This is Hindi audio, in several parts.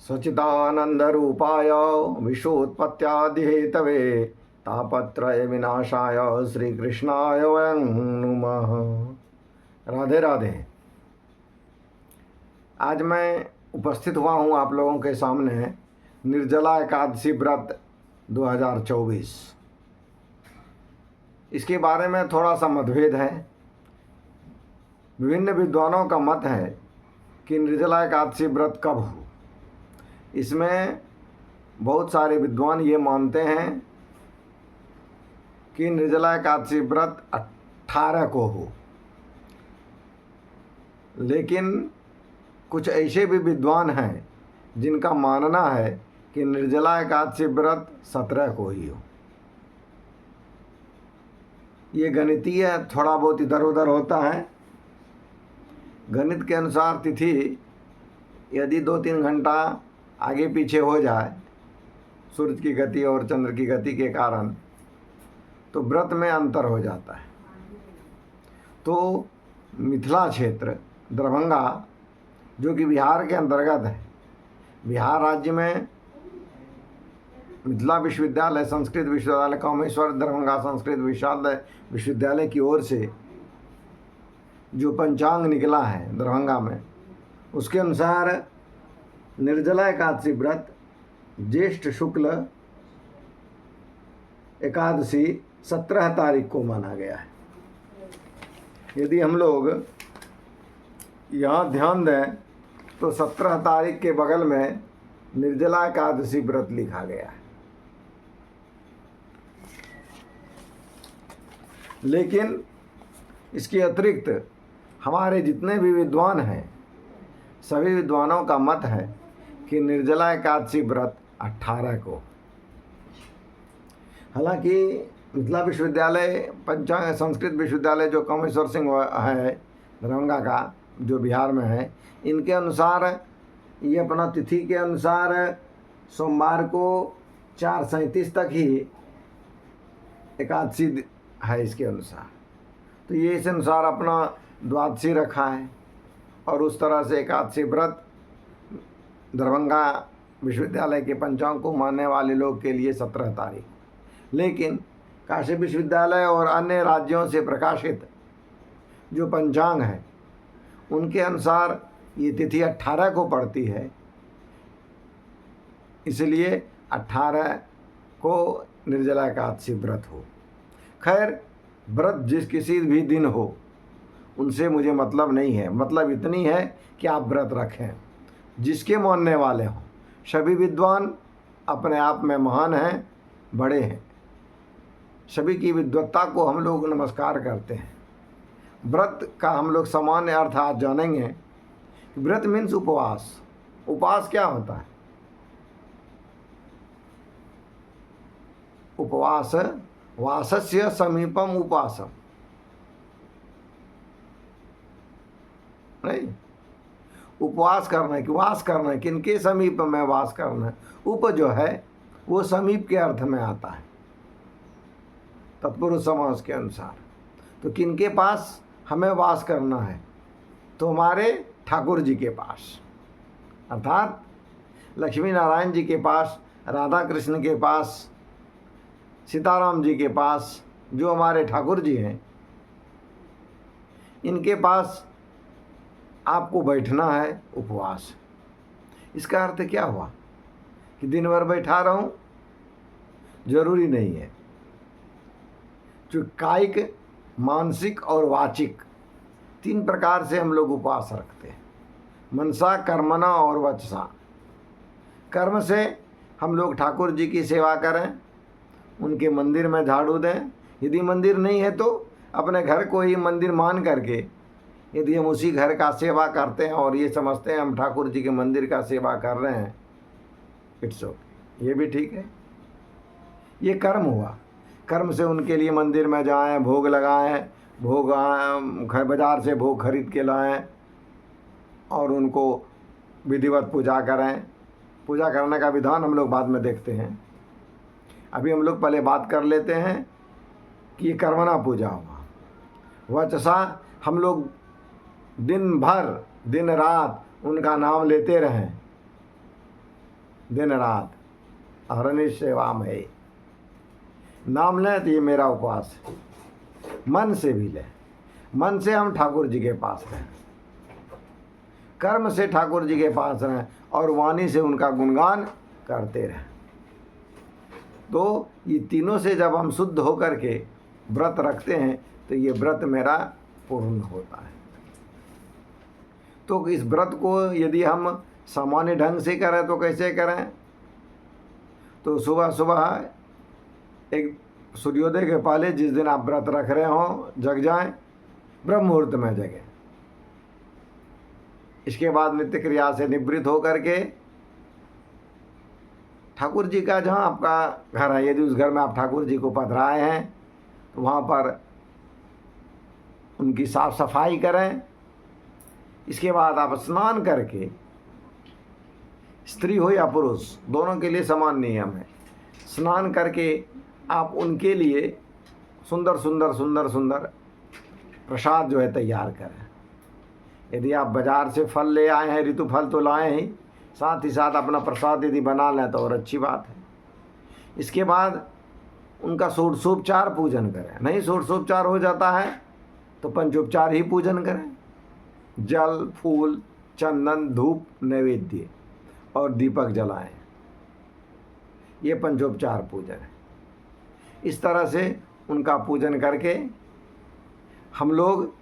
सच्चिदानंदरूपाय विश्वोत्पत्त्यादिहेतवे तापत्रय विनाशाय श्री कृष्णाय वयं नुमः। राधे राधे। आज मैं उपस्थित हुआ हूँ आप लोगों के सामने निर्जला एकादशी व्रत 2024। इसके बारे में थोड़ा सा मतभेद है। विभिन्न विद्वानों का मत है कि निर्जला एकादशी व्रत कब हो। इसमें बहुत सारे विद्वान ये मानते हैं कि निर्जला एकादशी व्रत 18 को हो, लेकिन कुछ ऐसे भी विद्वान हैं जिनका मानना है कि निर्जला एकादशी व्रत 17 को ही हो। ये गणितीय थोड़ा बहुत इधर उधर होता है। गणित के अनुसार तिथि यदि 2-3 घंटा आगे पीछे हो जाए सूरज की गति और चंद्र की गति के कारण, तो व्रत में अंतर हो जाता है। तो मिथिला क्षेत्र दरभंगा, जो कि बिहार के अंतर्गत है, बिहार राज्य में मिथिला विश्वविद्यालय, संस्कृत विश्वविद्यालय, कामेश्वर दरभंगा संस्कृत विश्वविद्यालय की ओर से जो पंचांग निकला है दरभंगा में, उसके अनुसार निर्जला एकादशी व्रत ज्येष्ठ शुक्ल एकादशी 17 तारीख को माना गया है। यदि हम लोग यहाँ ध्यान दें तो 17 तारीख के बगल में निर्जला एकादशी व्रत लिखा गया है। लेकिन इसके अतिरिक्त हमारे जितने भी विद्वान हैं, सभी विद्वानों का मत है कि निर्जला एकादशी व्रत 18 को। हालांकि मिथिला विश्वविद्यालय, पंचांग संस्कृत विश्वविद्यालय जो कामेश्वर सिंह है दरभंगा का, जो बिहार में है, इनके अनुसार ये अपना तिथि के अनुसार सोमवार को 4:37 तक ही एकादशी है इसके अनुसार। तो ये इस अनुसार अपना द्वादशी रखा है और उस तरह से एकादशी व्रत दरभंगा विश्वविद्यालय के पंचांग को मानने वाले लोग के लिए 17 तारीख। लेकिन काशी विश्वविद्यालय और अन्य राज्यों से प्रकाशित जो पंचांग है उनके अनुसार ये तिथि 18 को पड़ती है, इसलिए 18 को निर्जला एकादशी व्रत हो। खैर, व्रत जिस किसी भी दिन हो उनसे मुझे मतलब नहीं है। मतलब इतनी है कि आप व्रत रखें, जिसके मानने वाले हों। सभी विद्वान अपने आप में महान हैं, बड़े हैं। सभी की विद्वत्ता को हम लोग नमस्कार करते हैं। व्रत का हम लोग सामान्य अर्थ आज जानेंगे। व्रत मीन्स उपवास। उपवास क्या होता है? उपवास वासस्य समीपम उपवासम, नहीं? उपवास करना है कि वास करना है, किनके समीप में वास करना है। उप जो है वो समीप के अर्थ में आता है तत्पुरुष समास के अनुसार। तो किनके पास हमें वास करना है? तो हमारे ठाकुर जी के पास, अर्थात लक्ष्मी नारायण जी के पास, राधा कृष्ण के पास, सीताराम जी के पास, जो हमारे ठाकुर जी हैं, इनके पास आपको बैठना है उपवास। इसका अर्थ क्या हुआ कि दिन भर बैठा रहूं? जरूरी नहीं है। जो कायिक, मानसिक और वाचिक 3 प्रकार से हम लोग उपवास रखते हैं। मनसा, कर्मणा और वचसा। कर्म से हम लोग ठाकुर जी की सेवा करें, उनके मंदिर में झाड़ू दें। यदि मंदिर नहीं है तो अपने घर को ही मंदिर मान करके यदि हम उसी घर का सेवा करते हैं और ये समझते हैं हम ठाकुर जी के मंदिर का सेवा कर रहे हैं, इट्स ओके, ये भी ठीक है। ये कर्म हुआ। कर्म से उनके लिए मंदिर में जाएं, भोग लगाएं, बाज़ार से भोग खरीद के लाएं और उनको विधिवत पूजा करें। पूजा करने का विधान हम लोग बाद में देखते हैं। अभी हम लोग पहले बात कर लेते हैं कि ये कर्मणा पूजा हुआ। वचसा, हम लोग दिन भर दिन रात उनका नाम लेते रहें, दिन रात अहरनिश सेवा में ही। नाम लें तो ये मेरा उपवास है। मन से भी लें, मन से हम ठाकुर जी के पास रहें, कर्म से ठाकुर जी के पास रहें और वाणी से उनका गुणगान करते रहें। तो ये तीनों से जब हम शुद्ध होकर के व्रत रखते हैं तो ये व्रत मेरा पूर्ण होता है। तो इस व्रत को यदि हम सामान्य ढंग से करें तो कैसे करें? तो सुबह सुबह एक सूर्योदय के पहले जिस दिन आप व्रत रख रहे हो जग जाएं, ब्रह्म मुहूर्त में जगें। इसके बाद नित्य क्रिया से निवृत्त होकर के ठाकुर जी का जहाँ आपका घर है, यदि उस घर में आप ठाकुर जी को पधराए हैं तो वहाँ पर उनकी साफ सफाई करें। इसके बाद आप स्नान करके, स्त्री हो या पुरुष दोनों के लिए समान नियम है, स्नान करके आप उनके लिए सुंदर सुंदर सुंदर सुंदर प्रसाद जो है तैयार करें। यदि आप बाज़ार से फल ले आए हैं, ऋतु फल तो लाए ही, साथ ही साथ अपना प्रसाद यदि बना लें तो और अच्छी बात है। इसके बाद उनका षोडशोपचार पूजन करें। नहीं षोडशोपचार हो जाता है तो पंचोपचार ही पूजन करें। जल, फूल, चंदन, धूप, नैवेद्य और दीपक जलाएं। ये पंचोपचार पूजन है। इस तरह से उनका पूजन करके हम लोग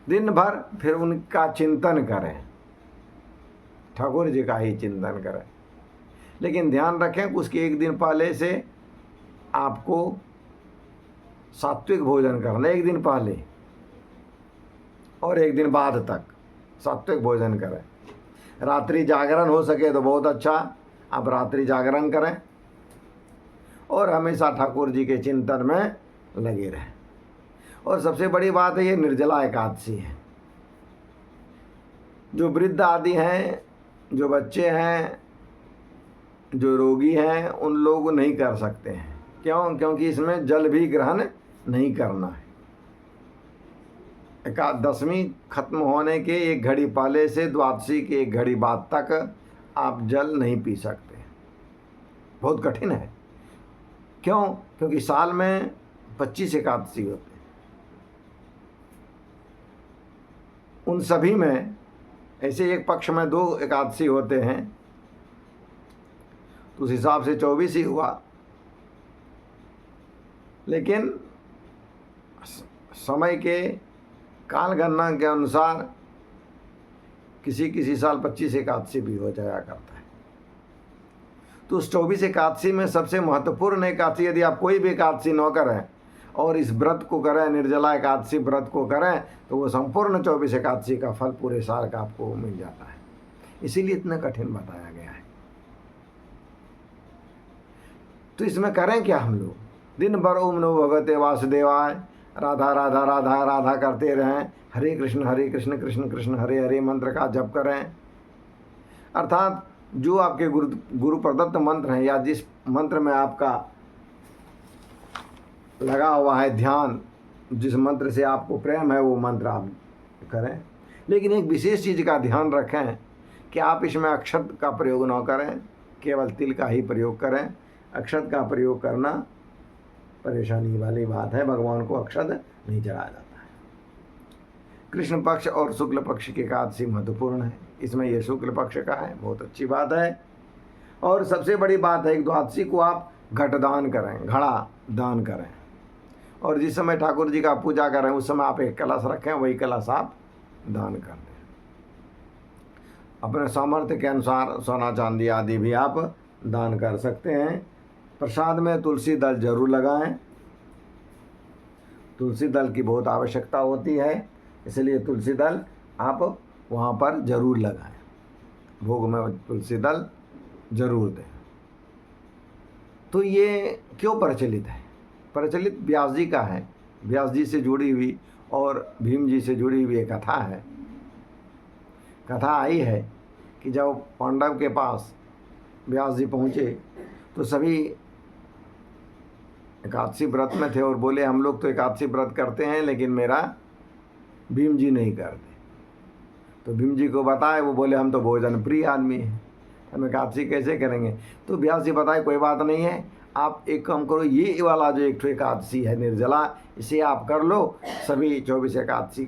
दिन भर फिर उनका चिंतन करें, ठाकुर जी का ही चिंतन करें। लेकिन ध्यान रखें कि उसके एक दिन पहले से आपको सात्विक भोजन करना, एक दिन पहले और एक दिन बाद तक सात्विक भोजन करें। रात्रि जागरण हो सके तो बहुत अच्छा, आप रात्रि जागरण करें और हमेशा ठाकुर जी के चिंतन में लगे रहें। और सबसे बड़ी बात है ये निर्जला एकादशी है। जो वृद्ध आदि हैं, जो बच्चे हैं, जो रोगी हैं, उन लोग नहीं कर सकते हैं। क्यों? क्योंकि इसमें जल भी ग्रहण नहीं करना है। दसवीं खत्म होने के एक घड़ी पहले से द्वादशी के एक घड़ी बाद तक आप जल नहीं पी सकते। बहुत कठिन है। क्यों? क्योंकि साल में 25 एकादशी होते हैं। उन सभी में ऐसे एक पक्ष में 2 एकादशी होते हैं तो उस हिसाब से 24 ही हुआ। लेकिन समय के काल गणना के अनुसार किसी किसी साल 25 एकादशी भी हो जाया करता है। तो उस 24 एकादशी में सबसे महत्वपूर्ण एकादशी, यदि आप कोई भी एकादशी न करें और इस व्रत को करें, निर्जला एकादशी व्रत को करें, तो वो संपूर्ण 24 एकादशी का फल पूरे साल का आपको मिल जाता है। इसीलिए इतना कठिन बताया गया है। तो इसमें करें क्या हम लोग? दिन भर ओम नमो भगवते वासुदेवाय, राधा राधा राधा राधा करते रहें, हरे कृष्ण कृष्ण कृष्ण हरे हरे मंत्र का जप करें। अर्थात जो आपके गुरु प्रदत्त मंत्र हैं या जिस मंत्र में आपका लगा हुआ है ध्यान, जिस मंत्र से आपको प्रेम है वो मंत्र आप करें। लेकिन एक विशेष चीज़ का ध्यान रखें कि आप इसमें अक्षत का प्रयोग न करें, केवल तिल का ही प्रयोग करें। अक्षत का प्रयोग करना परेशानी वाली बात है, भगवान को अक्षत नहीं चढ़ाया जाता है। कृष्ण पक्ष और शुक्ल पक्ष की एकादशी महत्वपूर्ण है। इसमें ये शुक्ल पक्ष का है, बहुत अच्छी बात है। और सबसे बड़ी बात है, एक द्वादशी को आप घट दान करें, घड़ा दान करें। और जिस समय ठाकुर जी का पूजा करें उस समय आप एक कलश रखें, वही कलश आप दान कर दें। अपने सामर्थ्य के अनुसार सोना चांदी आदि भी आप दान कर सकते हैं। प्रसाद में तुलसी दल जरूर लगाएं। तुलसी दल की बहुत आवश्यकता होती है, इसलिए तुलसी दल आप वहाँ पर जरूर लगाएं। भोग में तुलसी दल जरूर दें। तो ये क्यों प्रचलित है? प्रचलित व्यास जी का है। व्यास जी से जुड़ी हुई और भीम जी से जुड़ी हुई एक कथा है। कथा आई है कि जब पांडव के पास व्यास जी पहुँचे तो सभी एकादशी व्रत में थे और बोले हम लोग तो एकादशी व्रत करते हैं लेकिन मेरा भीम जी नहीं करते। तो भीम जी को बताए, वो बोले हम तो भोजन प्रिय आदमी हैं। हम एकादशी कैसे करेंगे? तो व्यास जी बताए कोई बात नहीं है, आप एक काम करो, ये वाला जो एक एकादशी है निर्जला, इसे आप कर लो, सभी 24 एकादशी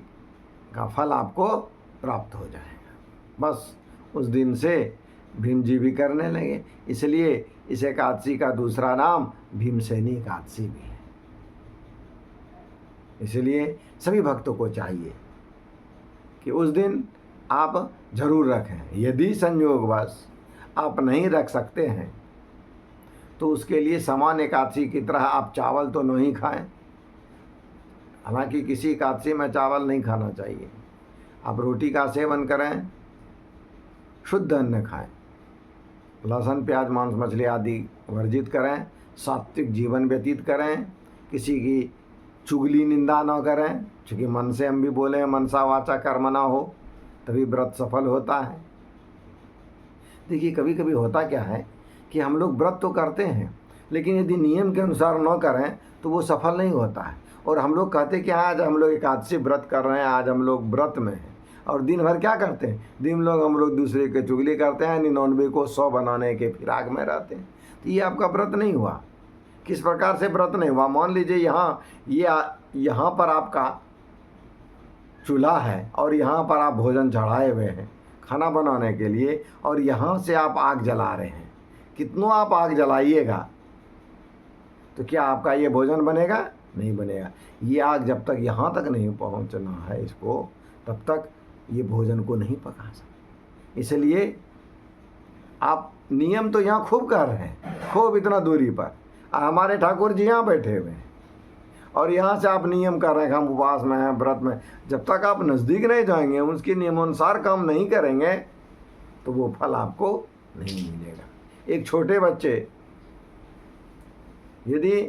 का फल आपको प्राप्त हो जाएगा। बस उस दिन से भीम जी भी करने लगे, इसलिए इस एकादशी का दूसरा नाम भीमसेनी एकादशी भी है। इसलिए सभी भक्तों को चाहिए कि उस दिन आप जरूर रखें। यदि संयोगवश आप नहीं रख सकते हैं तो उसके लिए सामान्य एकादशी की तरह आप चावल तो नहीं खाएं। हालांकि किसी एकादशी में चावल नहीं खाना चाहिए, आप रोटी का सेवन करें, शुद्ध अन्न खाएं, लहसुन प्याज मांस मछली आदि वर्जित करें, सात्विक जीवन व्यतीत करें, किसी की चुगली निंदा न करें, क्योंकि मन से हम भी बोले मनसा वाचा कर्म ना हो तभी व्रत सफल होता है। देखिए कभी कभी होता क्या है कि हम लोग व्रत तो करते हैं, लेकिन यदि नियम के अनुसार न करें तो वो सफल नहीं होता है। और हम लोग कहते कि आज हम लोग एकादशी व्रत कर रहे हैं, आज हम लोग व्रत में हैं, और दिन भर क्या करते हैं? दिन हम लोग दूसरे के चुगली करते हैं, 99 को 100 बनाने के फिराक में रहते हैं। तो ये आपका व्रत नहीं हुआ। किस प्रकार से व्रत नहीं हुआ? मान लीजिए यहाँ पर आपका चूल्हा है और यहाँ पर आप भोजन चढ़ाए हुए हैं खाना बनाने के लिए, और यहाँ से आप आग जला रहे हैं। कितनों आप आग जलाइएगा तो क्या आपका ये भोजन बनेगा? नहीं बनेगा। ये आग जब तक यहाँ तक नहीं पहुँचना है इसको, तब तक ये भोजन को नहीं पका सकते। इसलिए आप नियम तो यहाँ खूब कर रहे हैं, खूब इतना दूरी पर। हमारे ठाकुर जी यहाँ बैठे हुए हैं और यहाँ से आप नियम कर रहे हैं, हम उपवास में हैं, व्रत में। जब तक आप नज़दीक नहीं जाएंगे, उसके नियमानुसार काम नहीं करेंगे, तो वो फल आपको नहीं मिलेगा। एक छोटे बच्चे यदि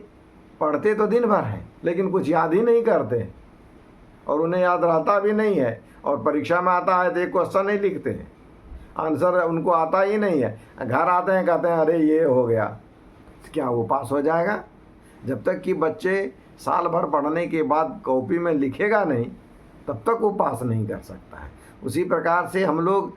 पढ़ते तो दिन भर हैं, लेकिन कुछ याद ही नहीं करते और उन्हें याद रहता भी नहीं है, और परीक्षा में आता है तो एक क्वेश्चन नहीं लिखते हैं, आंसर उनको आता ही नहीं है, घर आते हैं कहते हैं अरे ये हो गया, क्या वो पास हो जाएगा? जब तक कि बच्चे साल भर पढ़ने के बाद कॉपी में लिखेगा नहीं, तब तक वो पास नहीं कर सकता है। उसी प्रकार से हम लोग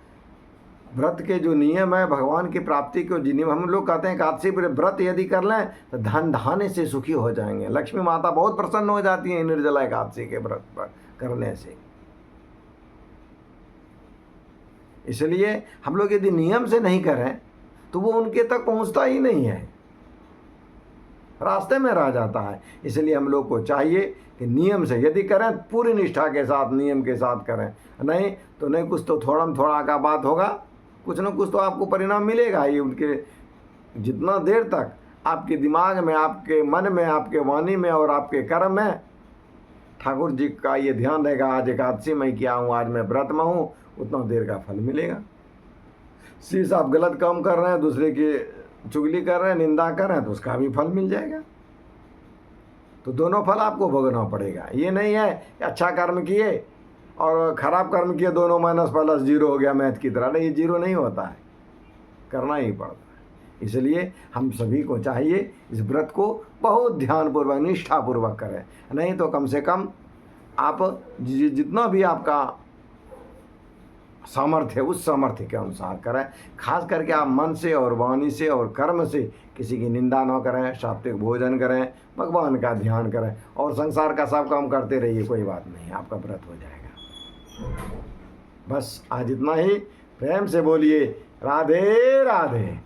व्रत के जो नियम है, भगवान की प्राप्ति के जो नियम, हम लोग कहते हैं एकादशी व्रत यदि कर लें तो धन धान्य से सुखी हो जाएंगे। लक्ष्मी माता बहुत प्रसन्न हो जाती है निर्जला एकादशी के व्रत पर करने से। इसलिए हम लोग यदि नियम से नहीं करें तो वो उनके तक पहुंचता ही नहीं है, रास्ते में रह जाता है। इसलिए हम लोग को चाहिए कि नियम से यदि करें, पूरी निष्ठा के साथ नियम के साथ करें, नहीं तो नहीं कुछ तो थोड़ा का बात होगा, कुछ न कुछ तो आपको परिणाम मिलेगा ही। उनके जितना देर तक आपके दिमाग में, आपके मन में, आपके वाणी में और आपके कर्म में ठाकुर जी का ये ध्यान रहेगा, आज एकादशी मैं किया हूँ, आज मैं व्रत में हूँ, उतना देर का फल मिलेगा। शीश आप गलत काम कर रहे हैं, दूसरे की चुगली कर रहे हैं, निंदा कर रहे हैं, तो उसका भी फल मिल जाएगा। तो दोनों फल आपको भोगना पड़ेगा। ये नहीं है कि अच्छा कर्म किए और खराब कर्म किए, दोनों -+ 0 हो गया मैथ की तरह। नहीं, ये 0 नहीं होता है, करना ही पड़ता है। इसलिए हम सभी को चाहिए इस व्रत को बहुत ध्यानपूर्वक निष्ठापूर्वक करें, नहीं तो कम से कम आप जितना भी आपका सामर्थ्य है उस सामर्थ्य के अनुसार करें। खास करके आप मन से और वाणी से और कर्म से किसी की निंदा न करें, सात्विक भोजन करें, भगवान का ध्यान करें और संसार का सब काम करते रहिए, कोई बात नहीं, आपका व्रत हो जाएगा। बस आज इतना ही। प्रेम से बोलिए राधे राधे।